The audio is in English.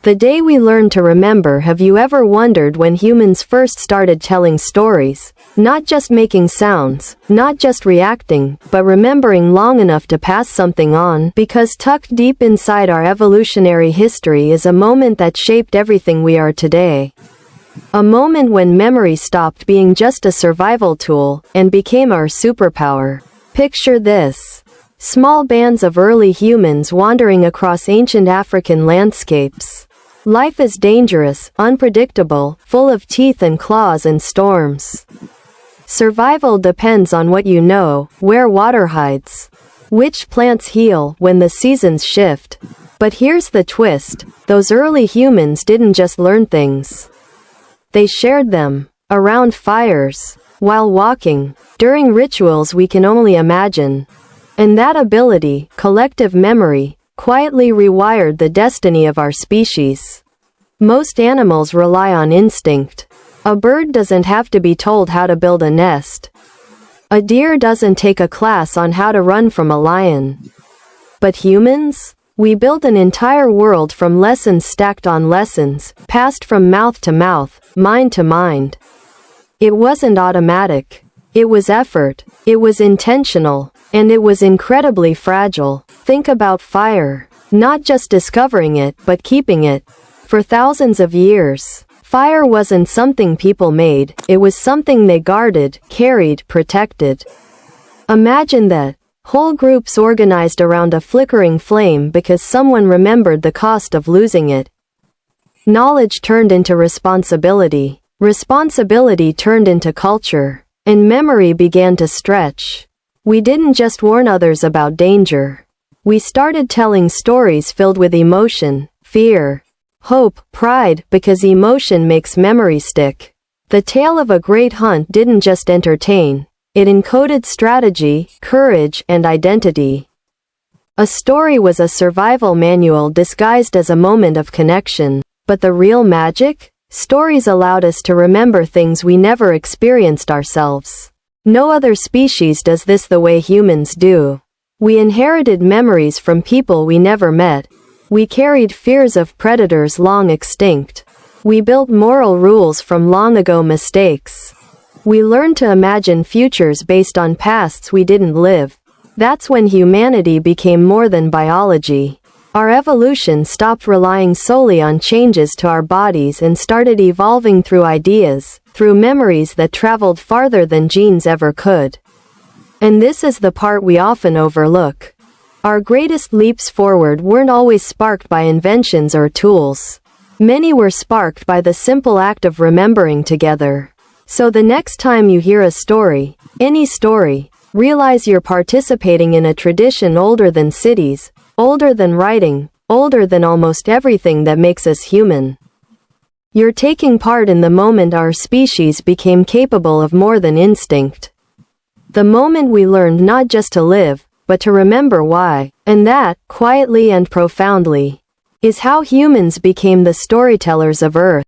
The day we learn to remember. Have you ever wondered when humans first started telling stories? Not just making sounds, not just reacting, but remembering long enough to pass something on, because tucked deep inside our evolutionary history is a moment that shaped everything we are today. A moment when memory stopped being just a survival tool and became our superpower. Picture this. Small bands of early humans wandering across ancient African landscapes. Life is dangerous, unpredictable, full of teeth and claws and storms. Survival depends on what you know, where water hides, which plants heal when the seasons shift. But here's the twist, those early humans didn't just learn things. They shared them, around fires, while walking, during rituals we can only imagine. And that ability, collective memory, quietly rewired the destiny of our species. Most animals rely on instinct. A bird doesn't have to be told how to build a nest. A deer doesn't take a class on how to run from a lion. But humans? We built an entire world from lessons stacked on lessons, passed from mouth to mouth, mind to mind. It wasn't automatic. It was effort. It was intentional. And it was incredibly fragile. Think about fire. Not just discovering it, but keeping it. For thousands of years, fire wasn't something people made, it was something they guarded, carried, protected. Imagine that. Whole groups organized around a flickering flame because someone remembered the cost of losing it. Knowledge turned into responsibility. Responsibility turned into culture. And memory began to stretch. We didn't just warn others about danger. We started telling stories filled with emotion, fear, hope, pride, because emotion makes memory stick. The tale of a great hunt didn't just entertain, it encoded strategy, courage, and identity. A story was a survival manual disguised as a moment of connection. But the real magic? Stories allowed us to remember things we never experienced ourselves. No other species does this the way humans do. We inherited memories from people we never met. We carried fears of predators long extinct. We built moral rules from long ago mistakes. We learned to imagine futures based on pasts we didn't live. That's when humanity became more than biology. Our evolution stopped relying solely on changes to our bodies and started evolving through ideas, through memories that traveled farther than genes ever could. And this is the part we often overlook. Our greatest leaps forward weren't always sparked by inventions or tools. Many were sparked by the simple act of remembering together. So the next time you hear a story, any story, realize you're participating in a tradition older than cities, older than writing, older than almost everything that makes us human. You're taking part in the moment our species became capable of more than instinct. The moment we learned not just to live, but to remember why, and that, quietly and profoundly, is how humans became the storytellers of Earth.